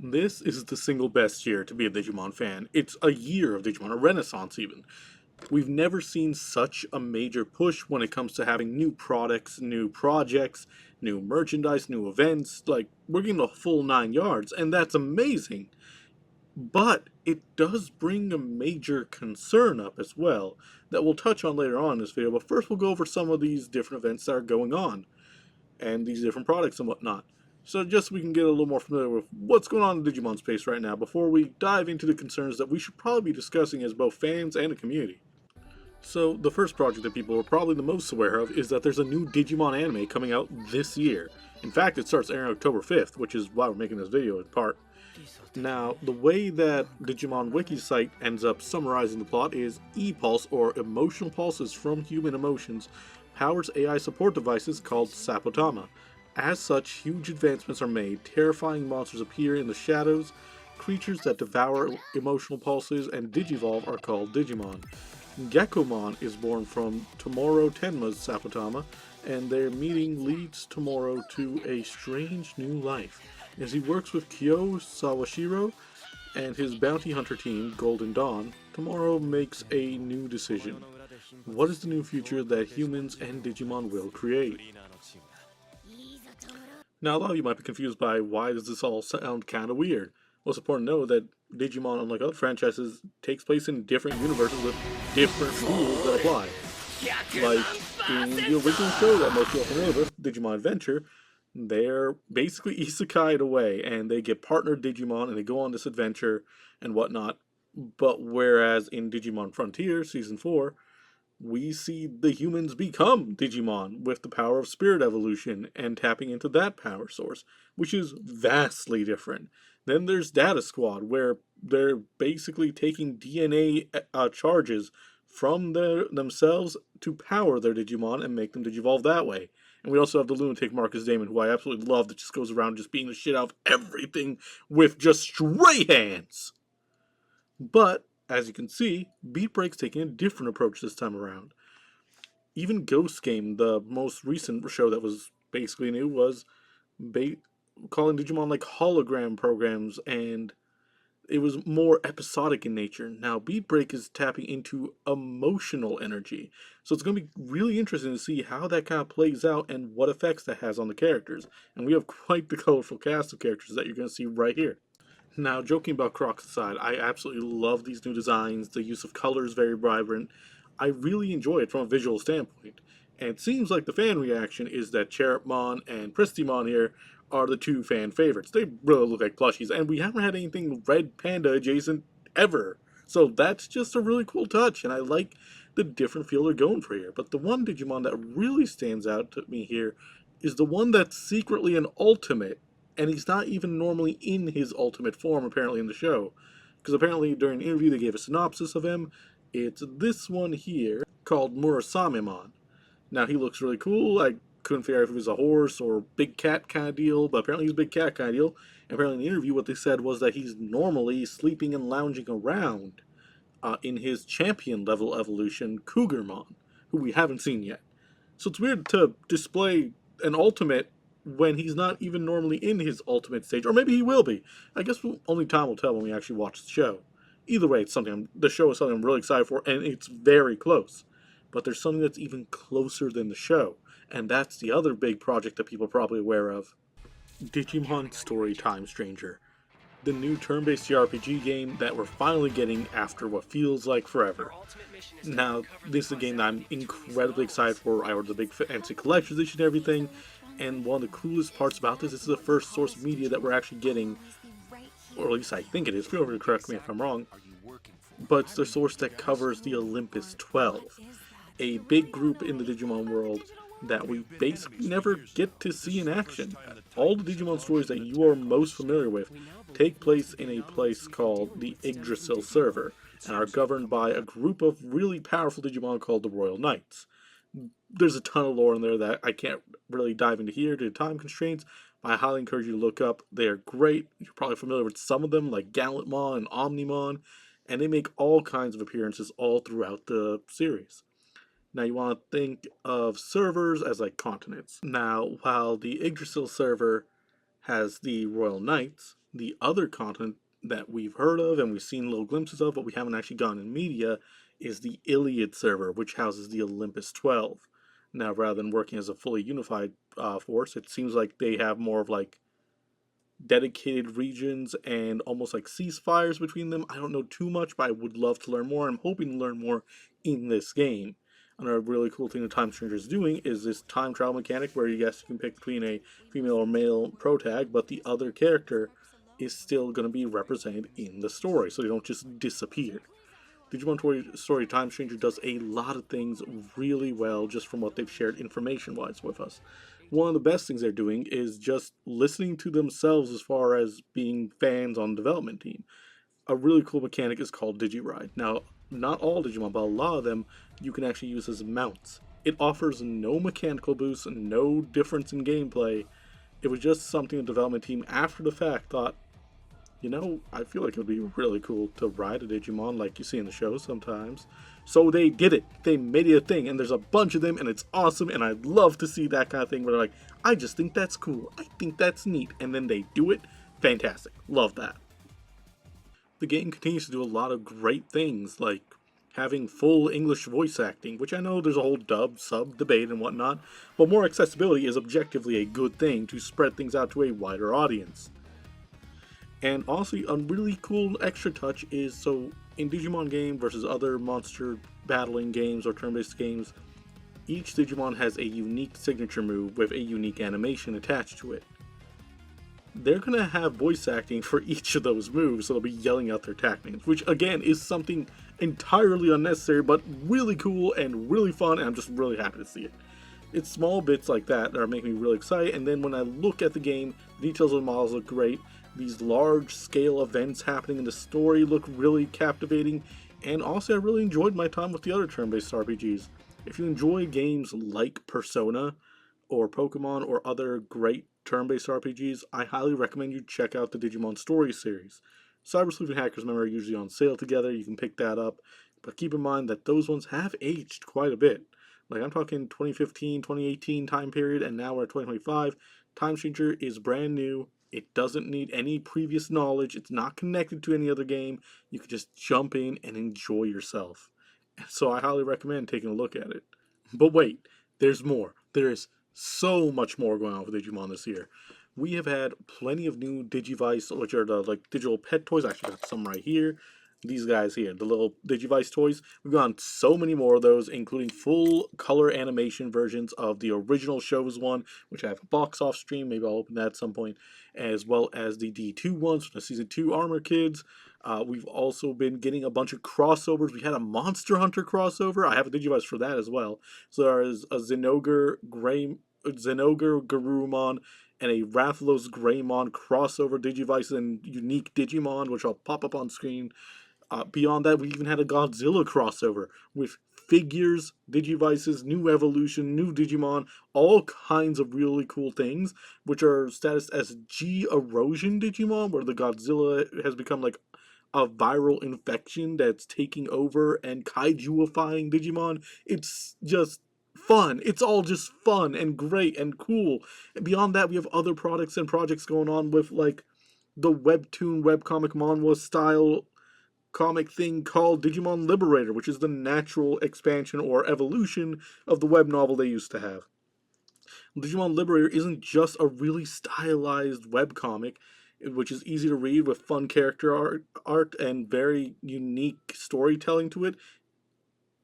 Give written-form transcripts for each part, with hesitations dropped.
This is the single best year to be a Digimon fan. It's a year of Digimon, a renaissance even. We've never seen such a major push when it comes to having new products, new projects, new merchandise, new events. Like, we're getting the full 9 yards, and that's amazing. But it does bring a major concern up as well that we'll touch on later on in this video. But first, we'll go over some of these different events that are going on and these different products and whatnot. So just so we can get a little more familiar with what's going on in the Digimon space right now before we dive into the concerns that we should probably be discussing as both fans and a community. So the first project that people are probably the most aware of is that there's a new Digimon anime coming out this year. In fact, it starts airing October 5th, which is why we're making this video in part. Now, the way that Digimon Wiki site ends up summarizing the plot is E-Pulse, or Emotional Pulses from Human Emotions, powers AI support devices called Sapotama. As such, huge advancements are made, terrifying monsters appear in the shadows, creatures that devour emotional pulses and digivolve are called Digimon. Gekomon is born from Tomoro Tenma's Sapotama, and their meeting leads Tomoro to a strange new life. As he works with Kyo Sawashiro and his bounty hunter team, Golden Dawn, Tomorrow makes a new decision. What is the new future that humans and Digimon will create? Now, a lot of you might be confused by why does this all sound kind of weird. Well, it's important to know that Digimon, unlike other franchises, takes place in different universes with different rules that apply. Like in the original show that most people are familiar with, Digimon Adventure, they're basically isekai'd away and they get partnered Digimon and they go on this adventure and whatnot. But whereas in Digimon Frontier Season 4, we see the humans become Digimon with the power of spirit evolution and tapping into that power source, which is vastly different. Then there's Data Squad, where they're basically taking DNA charges from themselves to power their Digimon and make them Digivolve that way. And we also have the lunatic Marcus Damon, who I absolutely love, that just goes around just beating the shit out of everything with just straight hands. But, as you can see, Beat Break's taking a different approach this time around. Even Ghost Game, the most recent show that was basically new, was calling Digimon like hologram programs, and it was more episodic in nature. Now, Beat Break is tapping into emotional energy, so it's going to be really interesting to see how that kind of plays out and what effects that has on the characters. And we have quite the colorful cast of characters that you're going to see right here. Now, joking about Crocs aside, I absolutely love these new designs. The use of color is very vibrant. I really enjoy it from a visual standpoint. And it seems like the fan reaction is that Cherubmon and Prestimon here are the two fan favorites. They really look like plushies, and we haven't had anything Red Panda adjacent ever. So that's just a really cool touch, and I like the different feel they're going for here. But the one Digimon that really stands out to me here is the one that's secretly an ultimate, and he's not even normally in his ultimate form apparently in the show, because apparently during an interview they gave a synopsis of him. It's this one here called Murasamemon. Now he looks really cool. I couldn't figure out if he was a horse or big cat kind of deal, but apparently he's a big cat kind of deal. And apparently in the interview what they said was that he's normally sleeping and lounging around in his champion level evolution, Cougarmon, who we haven't seen yet. So it's weird to display an ultimate when he's not even normally in his ultimate stage, or maybe he will be. I guess only time will tell when we actually watch the show. Either way, it's something. The show is something I'm really excited for, and it's very close. But there's something that's even closer than the show, and that's the other big project that people are probably aware of: Digimon Story Time Stranger, the new turn-based JRPG game that we're finally getting after what feels like forever. Now, this is a game that I'm incredibly excited for. I ordered the big fancy collector's edition and everything, and one of the coolest parts about this is the first source media that we're actually getting, or at least I think it is. Feel free to correct me if I'm wrong, but it's the source that covers the Olympus 12, a big group in the Digimon world that we basically never get to see in action. All the Digimon stories that you are most familiar with take place in a place called the Yggdrasil server, and are governed by a group of really powerful Digimon called the Royal Knights. There's a ton of lore in there that I can't really dive into here due to time constraints, but I highly encourage you to look up. They are great. You're probably familiar with some of them, like Gallantmon and Omnimon, and they make all kinds of appearances all throughout the series. Now you want to think of servers as like continents. Now, while the Yggdrasil server has the Royal Knights, The other content that we've heard of and we've seen little glimpses of, but we haven't actually gotten in media, is the Iliad server, which houses the Olympus 12. Now, rather than working as a fully unified force, it seems like they have more of like dedicated regions and almost like ceasefires between them. I don't know too much, but I would love to learn more. I'm hoping to learn more in this game. Another really cool thing the Time Stranger is doing is this time travel mechanic where you guys can pick between a female or male protag, but the other character is still going to be represented in the story, so they don't just disappear. Digimon Story Time Stranger does a lot of things really well just from what they've shared information wise with us. One of the best things they're doing is just listening to themselves as far as being fans on the development team. A really cool mechanic is called Digiride. Now, not all Digimon, but a lot of them you can actually use as mounts. It offers no mechanical boost, no difference in gameplay. It was just something the development team, after the fact, thought, I feel like it would be really cool to ride a Digimon like you see in the show sometimes. So they did it. They made it a thing, and there's a bunch of them, and it's awesome, and I'd love to see that kind of thing where they're like, I just think that's cool. I think that's neat. And then they do it. Fantastic. Love that. The game continues to do a lot of great things, like having full English voice acting, which I know there's a whole dub sub debate and whatnot, but more accessibility is objectively a good thing to spread things out to a wider audience. And also, a really cool extra touch is, so in Digimon game versus other monster battling games or turn-based games, each Digimon has a unique signature move with a unique animation attached to it. They're going to have voice acting for each of those moves, so they'll be yelling out their attack names, which again is something entirely unnecessary, but really cool and really fun, and I'm just really happy to see it. It's small bits like that that are making me really excited, and then when I look at the game, the details of the models look great, these large-scale events happening in the story look really captivating, and also I really enjoyed my time with the other turn-based RPGs. If you enjoy games like Persona, or Pokemon, or other great turn-based RPGs, I highly recommend you check out the Digimon Story series. Cyber Sleuth and Hackers, remember, are usually on sale together, you can pick that up, but keep in mind that those ones have aged quite a bit. Like, I'm talking 2015, 2018 time period, and now we're at 2025. Time Stranger is brand new. It doesn't need any previous knowledge. It's not connected to any other game. You can just jump in and enjoy yourself. So I highly recommend taking a look at it. But wait, there's more. There is so much more going on with Digimon this year. We have had plenty of new Digivice, which are the like digital pet toys. I actually got some right here. These guys here, the little Digivice toys. We've gotten so many more of those, including full color animation versions of the original shows one, which I have a box off stream. Maybe I'll open that at some point, as well as the D2 ones from the Season 2 Armor Kids. We've also been getting a bunch of crossovers. We had a Monster Hunter crossover. I have a Digivice for that as well. So there is a Zenogre Garurumon and a Rathalos Greymon crossover Digivice and unique Digimon, which I'll pop up on screen. Beyond that, we even had a Godzilla crossover with figures, Digivices, new evolution, new Digimon, all kinds of really cool things, which are status as G Erosion Digimon, where the Godzilla has become like a viral infection that's taking over and kaijuifying Digimon. It's just fun. It's all just fun and great and cool. And beyond that, we have other products and projects going on with like the webtoon webcomic manhwa style comic thing called Digimon Liberator, which is the natural expansion or evolution of the web novel they used to have. Digimon Liberator isn't just a really stylized webcomic, which is easy to read with fun character art and very unique storytelling to it.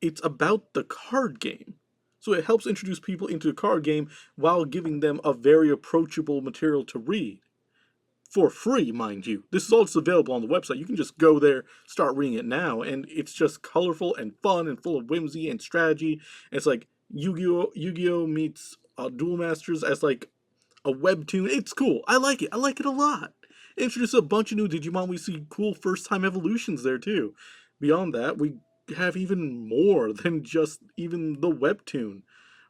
It's about the card game. So it helps introduce people into the card game while giving them a very approachable material to read. For free, mind you. This is all just available on the website. You can just go there, start reading it now, and it's just colorful and fun and full of whimsy and strategy. It's like Yu-Gi-Oh meets Duel Masters as like a webtoon. It's cool. I like it. I like it a lot. It introduces a bunch of new Digimon. We see cool first-time evolutions there too. Beyond that, we have even more than just even the webtoon.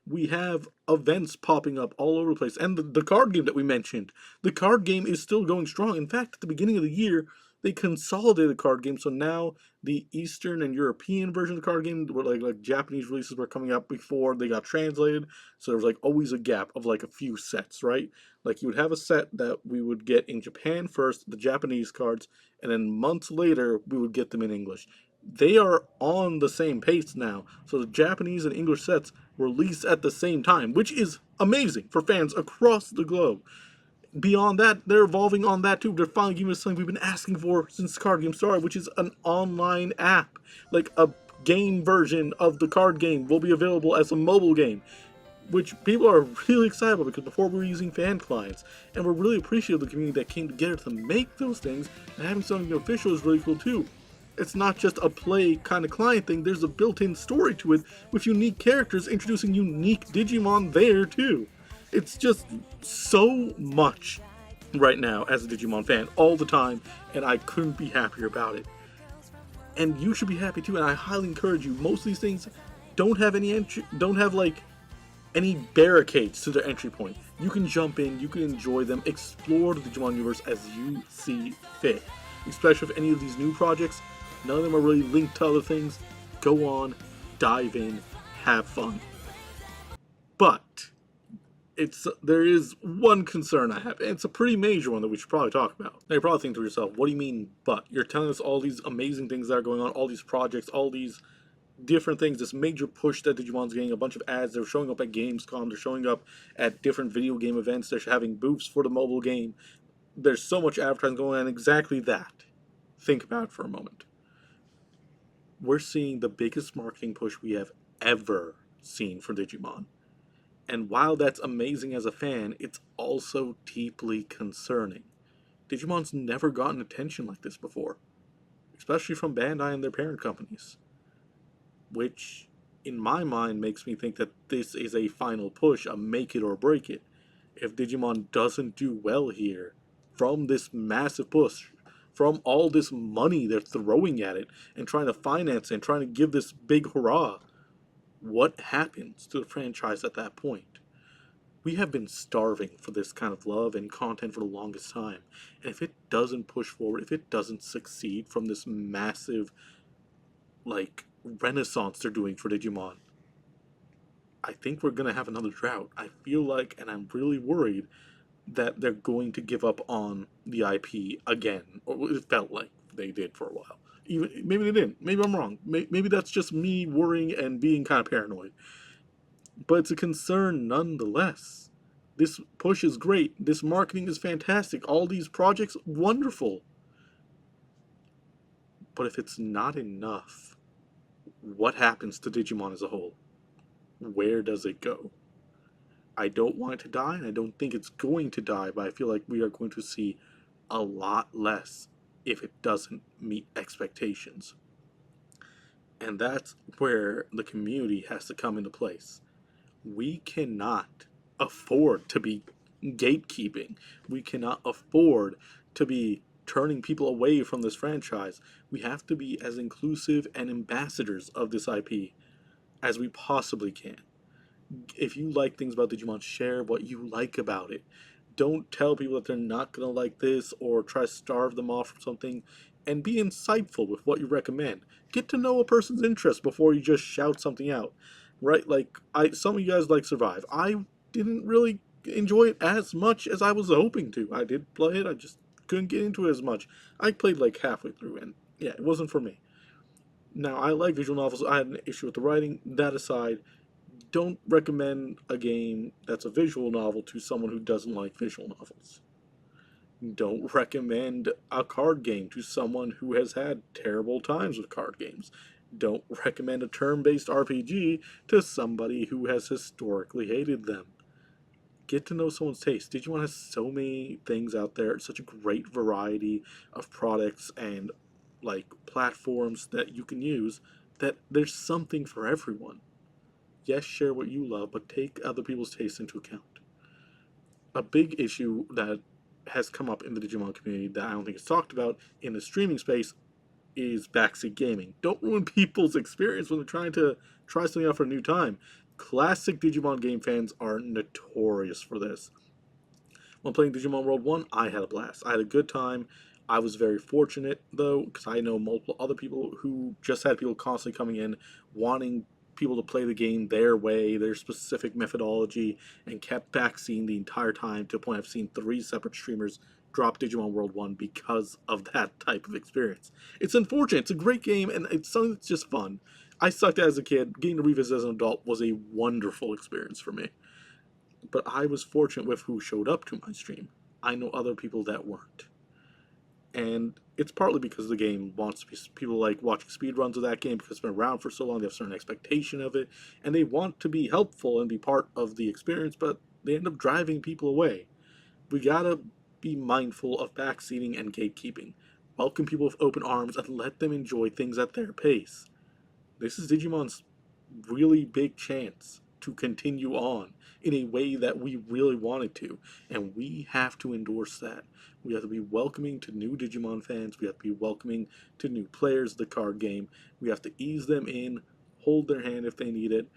We have events popping up all over the place. And the card game that we mentioned, the card game is still going strong. In fact, at the beginning of the year, they consolidated the card game. So now the Eastern and European version of the card game, were like Japanese releases were coming out before they got translated. So there was like always a gap of like a few sets, right? Like, you would have a set that we would get in Japan first, the Japanese cards, and then months later we would get them in English. They are on the same pace now, so the Japanese and English sets release at the same time, which is amazing for fans across the globe. Beyond that, they're evolving on that too. They're finally giving us something we've been asking for since card game started, which is an online app. Like, a game version of the card game will be available as a mobile game, which people are really excited about, because before we were using fan clients, and we're really appreciative of the community that came together to make those things, and having something official is really cool too. It's not just a play kind of client thing, there's a built-in story to it with unique characters introducing unique Digimon there too. It's just so much right now as a Digimon fan all the time, and I couldn't be happier about it. And you should be happy too, and I highly encourage you. Most of these things don't have any entry, don't have like any barricades to their entry point. You can jump in, you can enjoy them, explore the Digimon universe as you see fit. Especially with any of these new projects, none of them are really linked to other things. Go on, dive in, have fun. But there is one concern I have, and it's a pretty major one that we should probably talk about. Now you're probably thinking to yourself, what do you mean but? You're telling us all these amazing things that are going on, all these projects, all these different things, this major push that Digimon's getting, a bunch of ads, they're showing up at Gamescom, they're showing up at different video game events, they're having booths for the mobile game. There's so much advertising going on, exactly that. Think about it for a moment. We're seeing the biggest marketing push we have ever seen for Digimon. And while that's amazing as a fan, it's also deeply concerning. Digimon's never gotten attention like this before, especially from Bandai and their parent companies. Which, in my mind, makes me think that this is a final push, a make it or break it. If Digimon doesn't do well here, from this massive push, from all this money they're throwing at it, and trying to finance it, and trying to give this big hurrah, what happens to the franchise at that point? We have been starving for this kind of love and content for the longest time, and if it doesn't push forward, if it doesn't succeed from this massive, like, renaissance they're doing for Digimon, I think we're gonna have another drought. I feel like, and I'm really worried, that they're going to give up on the IP again, or it felt like they did for a while. Even maybe they didn't. Maybe I'm wrong. Maybe that's just me worrying and being kind of paranoid. But it's a concern nonetheless. This push is great. This marketing is fantastic. All these projects, wonderful. But if it's not enough, what happens to Digimon as a whole? Where does it go? I don't want it to die, and I don't think it's going to die, but I feel like we are going to see a lot less if it doesn't meet expectations. And that's where the community has to come into place. We cannot afford to be gatekeeping. We cannot afford to be turning people away from this franchise. We have to be as inclusive and ambassadors of this IP as we possibly can. If you like things about Digimon, share what you like about it. Don't tell people that they're not going to like this or try to starve them off from something, and be insightful with what you recommend. Get to know a person's interest before you just shout something out. Right? Like, some of you guys like Survive. I didn't really enjoy it as much as I was hoping to. I did play it, I just couldn't get into it as much. I played like halfway through, and yeah, it wasn't for me. Now, I like visual novels. I had an issue with the writing. That aside, don't recommend a game that's a visual novel to someone who doesn't like visual novels. Don't recommend a card game to someone who has had terrible times with card games. Don't recommend a turn-based RPG to somebody who has historically hated them. Get to know someone's taste. Digimon has so many things out there, such a great variety of products and like platforms that you can use, that there's something for everyone. Yes, share what you love, but take other people's tastes into account. A big issue that has come up in the Digimon community that I don't think is talked about in the streaming space is backseat gaming. Don't ruin people's experience when they're trying to try something out for a new time. Classic Digimon game fans are notorious for this. When playing Digimon World 1, I had a blast. I had a good time. I was very fortunate, though, because I know multiple other people who just had people constantly coming in wanting people to play the game their way, their specific methodology, and kept backseating the entire time to the point I've seen 3 separate streamers drop Digimon World 1 because of that type of experience. It's unfortunate. It's a great game, and it's something that's just fun. I sucked as a kid. Getting to revisit as an adult was a wonderful experience for me. But I was fortunate with who showed up to my stream. I know other people that weren't. And it's partly because the game wants to be, people like watching speedruns of that game because it's been around for so long, they have a certain expectation of it, and they want to be helpful and be part of the experience, but they end up driving people away. We gotta be mindful of backseating and gatekeeping. Welcome people with open arms and let them enjoy things at their pace. This is Digimon's really big chance to continue on in a way that we really wanted to, and we have to endorse that. We have to be welcoming to new Digimon fans, we have to be welcoming to new players of the card game, we have to ease them in, hold their hand if they need it.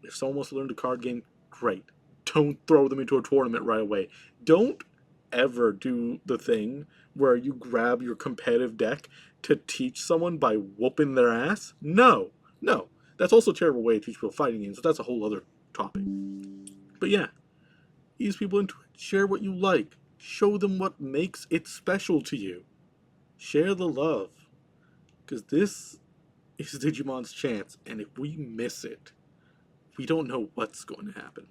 If someone wants to learn the card game, great. Don't throw them into a tournament right away. Don't ever do the thing where you grab your competitive deck to teach someone by whooping their ass. No, no. That's also a terrible way to teach people fighting games, but that's a whole other topic. But yeah, ease people into it. Share what you like. Show them what makes it special to you. Share the love. Because this is Digimon's chance, and if we miss it, we don't know what's going to happen.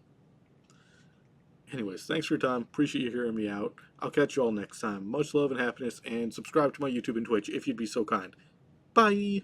Anyways, thanks for your time. Appreciate you hearing me out. I'll catch you all next time. Much love and happiness, and subscribe to my YouTube and Twitch if you'd be so kind. Bye!